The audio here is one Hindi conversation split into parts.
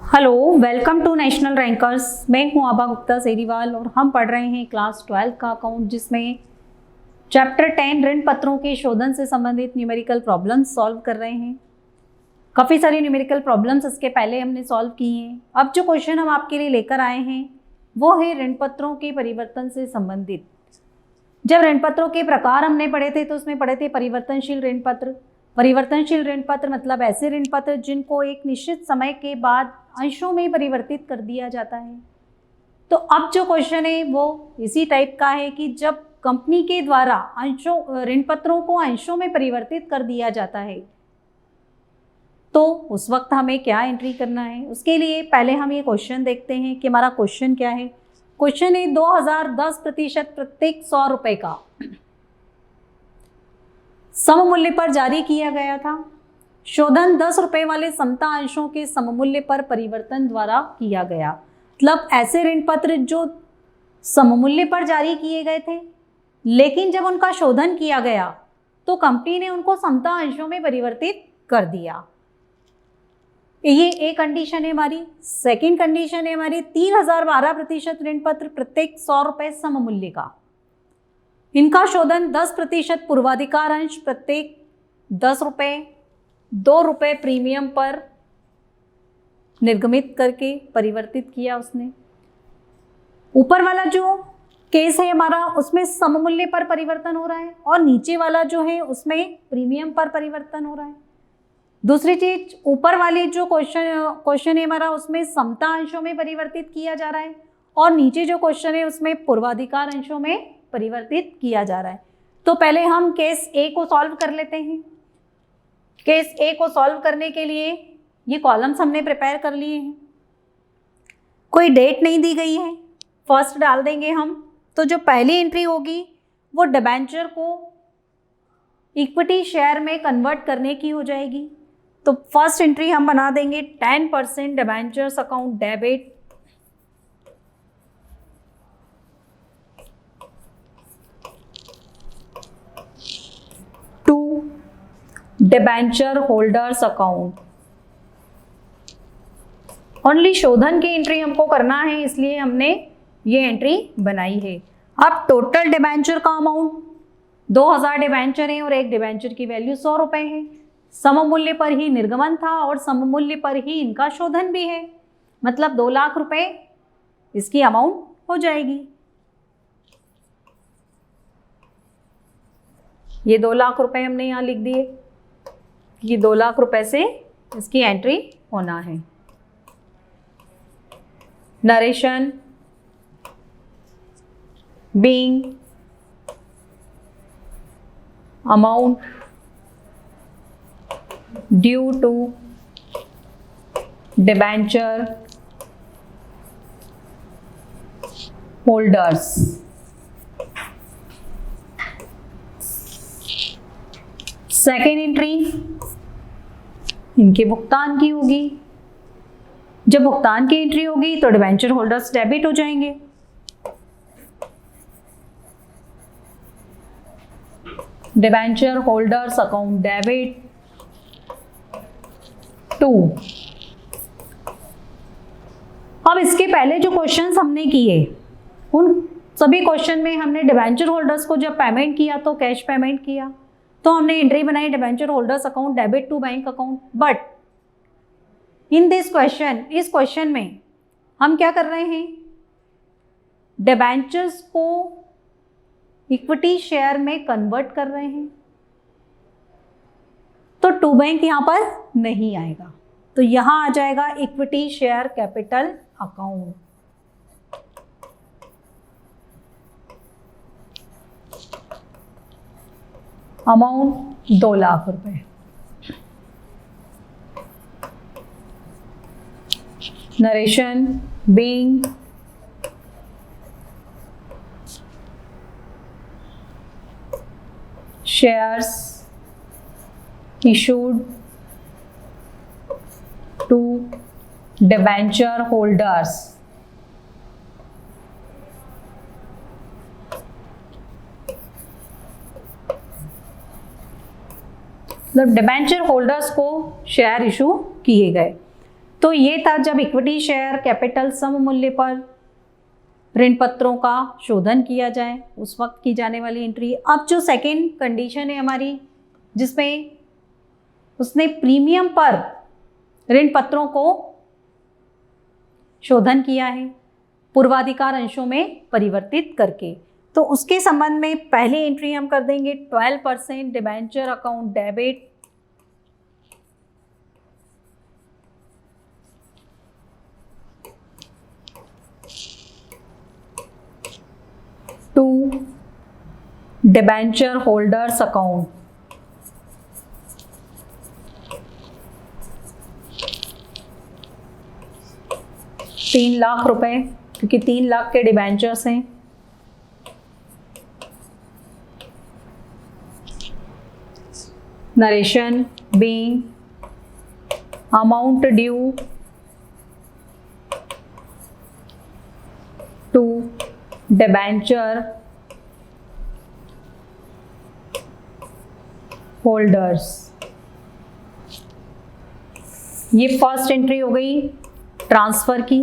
Hello, welcome to national rankers. मैं हूं आभा गुप्ता सेरीवाल और हम पढ़ रहे हैं क्लास 12 का अकाउंट, जिसमें चैप्टर 10 ऋण पत्रों के शोधन से संबंधित न्यूमेरिकल प्रॉब्लम्स सॉल्व कर रहे हैं। काफ़ी सारी न्यूमेरिकल प्रॉब्लम्स इसके पहले हमने सॉल्व की हैं। अब जो क्वेश्चन हम आपके लिए लेकर आए हैं वो है ऋण पत्रों के परिवर्तन से संबंधित। जब ऋण पत्रों के प्रकार हमने पढ़े थे तो उसमें पढ़े थे परिवर्तनशील ऋण पत्र। परिवर्तनशील ऋण पत्र मतलब ऐसे ऋण पत्र जिनको एक निश्चित समय के बाद अंशों में परिवर्तित कर दिया जाता है। तो अब जो क्वेश्चन है वो इसी टाइप का है कि जब कंपनी के द्वारा ऋण पत्रों को अंशों में परिवर्तित कर दिया जाता है तो उस वक्त हमें क्या एंट्री करना है। उसके लिए पहले हम ये क्वेश्चन देखते हैं कि हमारा क्वेश्चन क्या है। क्वेश्चन है 2010% प्रत्येक 100 रुपए का सममूल्य पर जारी किया गया था। शोधन 10 रुपए वाले समता अंशों के सममूल्य पर परिवर्तन द्वारा किया गया। मतलब ऐसे ऋण पत्र जो सममूल्य पर जारी किए गए थे, लेकिन जब उनका शोधन किया गया तो कंपनी ने उनको समता अंशों में परिवर्तित कर दिया। ये एक कंडीशन है हमारी। सेकंड कंडीशन है हमारी 3012% ऋण पत्र प्रत्येक 100 रुपए सममूल्य का। इनका शोधन 10% पूर्वाधिकार अंश प्रत्येक 10 रुपए 2 रुपए प्रीमियम पर निर्गमित करके परिवर्तित किया उसने। ऊपर वाला जो केस है हमारा उसमें सममूल्य पर परिवर्तन हो रहा है और नीचे वाला जो है उसमें प्रीमियम पर परिवर्तन हो रहा है। दूसरी चीज, ऊपर वाली जो क्वेश्चन है हमारा उसमें समता अंशों में परिवर्तित किया जा रहा है और नीचे जो क्वेश्चन है उसमें पूर्वाधिकार अंशों में परिवर्तित किया जा रहा है। तो पहले हम केस ए को सॉल्व कर लेते हैं। केस ए को सॉल्व करने के लिए ये कॉलम्स हमने प्रिपेयर कर लिए हैं। कोई डेट नहीं दी गई है, फर्स्ट डाल देंगे हम। तो जो पहली एंट्री होगी वो डिबेंचर को इक्विटी शेयर में कन्वर्ट करने की हो जाएगी। तो फर्स्ट एंट्री हम बना देंगे 10% debentures account debit to debenture holders account. Only शोधन की एंट्री हमको करना है, इसलिए हमने ये एंट्री बनाई है। अब टोटल डिबेंचर का अमाउंट 2000 डिबेंचर है और एक डिबेंचर की वैल्यू 100 रुपए है। सममूल्य पर ही निर्गमन था और सममूल्य पर ही इनका शोधन भी है, मतलब 2 लाख रुपए इसकी अमाउंट हो जाएगी। ये 2 लाख रुपए हमने यहाँ लिख दिए। ये 2 लाख रुपए से इसकी एंट्री होना है। Narration being amount due to debenture holders. Second entry इनके भुगतान की होगी। जब भुगतान की एंट्री होगी तो डिबेंचर होल्डर्स डेबिट हो जाएंगे। Debenture holders account debit to. अब इसके पहले जो क्वेश्चंस हमने किए उन सभी क्वेश्चन में हमने डिबेंचर होल्डर्स को जब पेमेंट किया तो कैश पेमेंट किया, तो हमने एंट्री बनाई debenture holders account debit to bank account. But in this question, इस क्वेश्चन में हम क्या कर रहे हैं, डिबेंचर्स को इक्विटी शेयर में कन्वर्ट कर रहे हैं। तो टू बैंक यहां पर नहीं आएगा, तो यहां आ जाएगा equity share capital account. Amount 2 lakh रुपए। Narration being shares issued to debenture holders मतलब डिबेंचर होल्डर्स को शेयर इशू किए गए। तो तो ये था जब इक्विटी शेयर कैपिटल सममूल्य पर ऋण पत्रों का शोधन किया जाए उस वक्त की जाने वाली एंट्री। अब जो सेकेंड कंडीशन है हमारी, जिसमें उसने प्रीमियम पर ऋण पत्रों को शोधन किया है पूर्वाधिकार अंशों में परिवर्तित करके, तो उसके संबंध में पहली एंट्री हम कर देंगे 12% debenture account debit to debenture holders account. ₹3,00,000 क्योंकि 3,00,000 के डिबेंचर्स हैं। Narration being amount due to debenture holders. ये फर्स्ट एंट्री हो गई ट्रांसफर की।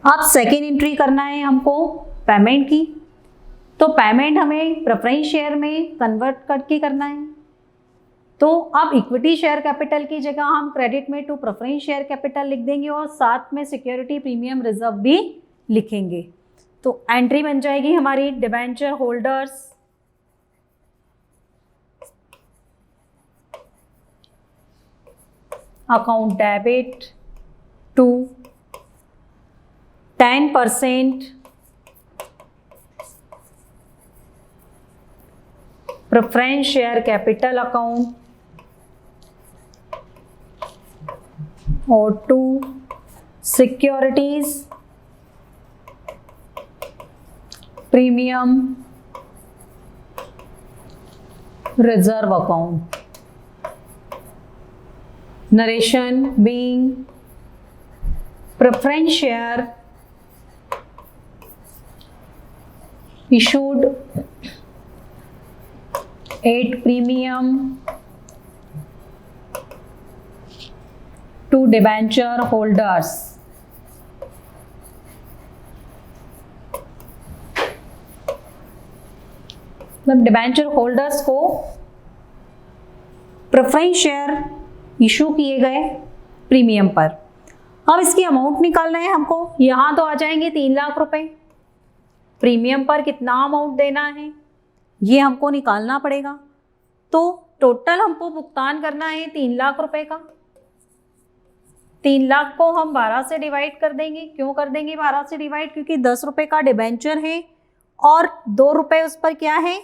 अब सेकेंड एंट्री करना है हमको पेमेंट की, तो पेमेंट हमें प्रेफरेंस शेयर में कन्वर्ट करके करना है। तो अब इक्विटी शेयर कैपिटल की जगह हम क्रेडिट में टू प्रेफरेंस शेयर कैपिटल लिख देंगे और साथ में सिक्योरिटी प्रीमियम रिजर्व भी लिखेंगे। तो एंट्री बन जाएगी हमारी debenture holders account debit to 10% preference share capital account और to securities premium reserve account. Narration being preference share issued at premium to debenture holders। मतलब डिबेंचर होल्डर्स को प्रेफरेंस शेयर इशू किए गए प्रीमियम पर। अब इसकी अमाउंट निकालना है हमको। यहाँ तो आ जाएंगे 3,00,000 प्रीमियम पर कितना अमाउंट देना है ये हमको निकालना पड़ेगा। तो टोटल हमको भुगतान करना है 3,00,000 का। 3,00,000 को हम 12 से डिवाइड कर देंगे। क्यों कर देंगे 12 से डिवाइड? क्योंकि 10 रुपये का डिबेंचर है और 2 रुपये उस पर क्या है,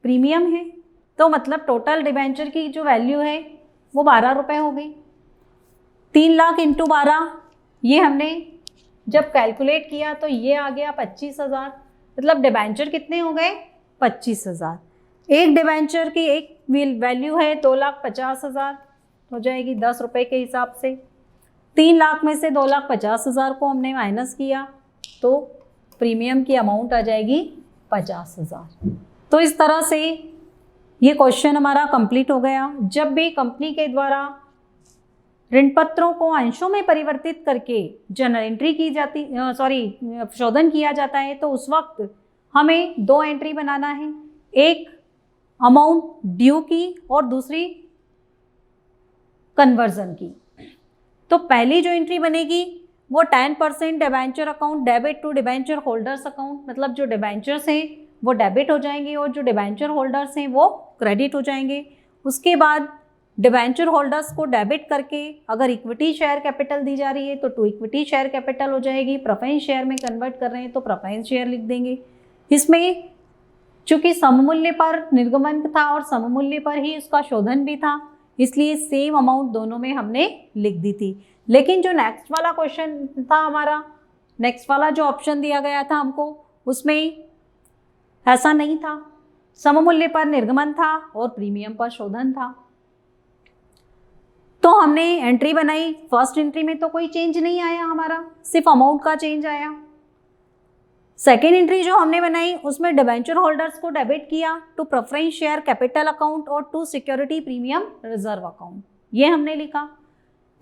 प्रीमियम है। तो मतलब टोटल डिबेंचर की जो वैल्यू है वो 12 रुपये हो गई। 3,00,000 इंटू 12, ये हमने जब कैलकुलेट किया तो ये आ गया 25,000। मतलब डिबेंचर कितने हो गए 25,000। एक डिबेंचर की एक वैल्यू है 2,50,000 हो जाएगी 10 रुपये के हिसाब से। 3,00,000 में से 2,50,000 को हमने माइनस किया तो प्रीमियम की अमाउंट आ जाएगी 50,000। तो इस तरह से ये क्वेश्चन हमारा कंप्लीट हो गया। जब भी कंपनी के द्वारा ऋण पत्रों को अंशों में परिवर्तित करके जनरल एंट्री की जाती शोधन किया जाता है तो उस वक्त हमें 2 एंट्री बनाना है, एक अमाउंट ड्यू की और दूसरी कन्वर्जन की। तो पहली जो एंट्री बनेगी वो 10% debenture account debit to debenture holders account. मतलब जो डिबेंचर्स हैं वो डेबिट हो जाएंगे और जो डिबेंचर होल्डर्स हैं वो क्रेडिट हो जाएंगे। उसके बाद डिबेंचर होल्डर्स को डेबिट करके अगर इक्विटी शेयर कैपिटल दी जा रही है तो टू इक्विटी शेयर कैपिटल हो जाएगी। प्रेफरेंस शेयर में कन्वर्ट कर रहे हैं तो प्रेफरेंस शेयर लिख देंगे। इसमें चूंकि सममूल्य पर निर्गमन था और सममूल्य पर ही उसका शोधन भी था, इसलिए सेम अमाउंट दोनों में हमने लिख दी थी। लेकिन जो नेक्स्ट वाला क्वेश्चन था हमारा, नेक्स्ट वाला जो ऑप्शन दिया गया था हमको, उसमें ऐसा नहीं था। सममूल्य पर निर्गमन था और प्रीमियम पर शोधन था। तो हमने एंट्री बनाई। फर्स्ट एंट्री में तो कोई चेंज नहीं आया हमारा, सिर्फ अमाउंट का चेंज आया। सेकेंड एंट्री जो हमने बनाई उसमें डिबेंचर होल्डर्स को डेबिट किया to preference share capital account और to security premium reserve account, ये हमने लिखा।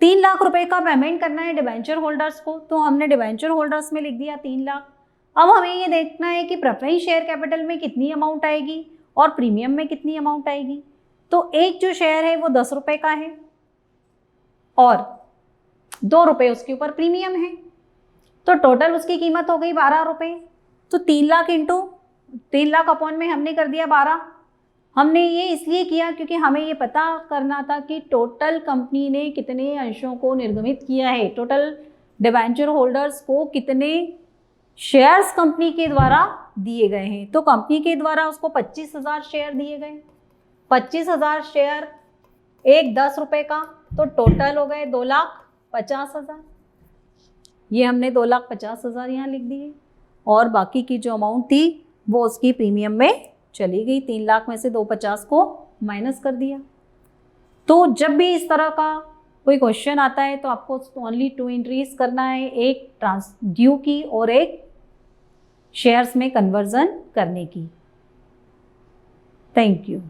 3 लाख रुपए का पेमेंट करना है डिबेंचर होल्डर्स को, तो हमने डिबेंचर होल्डर्स में लिख दिया 3 लाख। अब हमें ये देखना है कि प्रेफरेंस शेयर कैपिटल में कितनी अमाउंट आएगी और प्रीमियम में कितनी अमाउंट आएगी। तो एक जो शेयर है वो 10 रुपए का है और 2 रुपए उसके ऊपर प्रीमियम है, तो टोटल उसकी कीमत हो गई 12 रुपए। तो 3 लाख इंटू 3 लाख अपॉन में हमने कर दिया 12। हमने ये इसलिए किया क्योंकि हमें ये पता करना था कि टोटल कंपनी ने कितने अंशों को निर्गमित किया है, टोटल डिबेंचर होल्डर्स को कितने शेयर्स कंपनी के द्वारा दिए गए हैं। तो कंपनी के द्वारा उसको 25,000 शेयर दिए गए, 25,000 शेयर, एक 10 रुपए का, तो टोटल हो गए 2,50,000। ये हमने 2,50,000 यहाँ लिख दिए और बाकी की जो अमाउंट थी वो उसकी प्रीमियम में चली गई। 3 लाख में से 250 को माइनस कर दिया। तो जब भी इस तरह का कोई क्वेश्चन आता है तो आपको ओनली 2 एंट्रीज करना है, एक ड्यू की और एक शेयर्स में कन्वर्जन करने की। Thank you.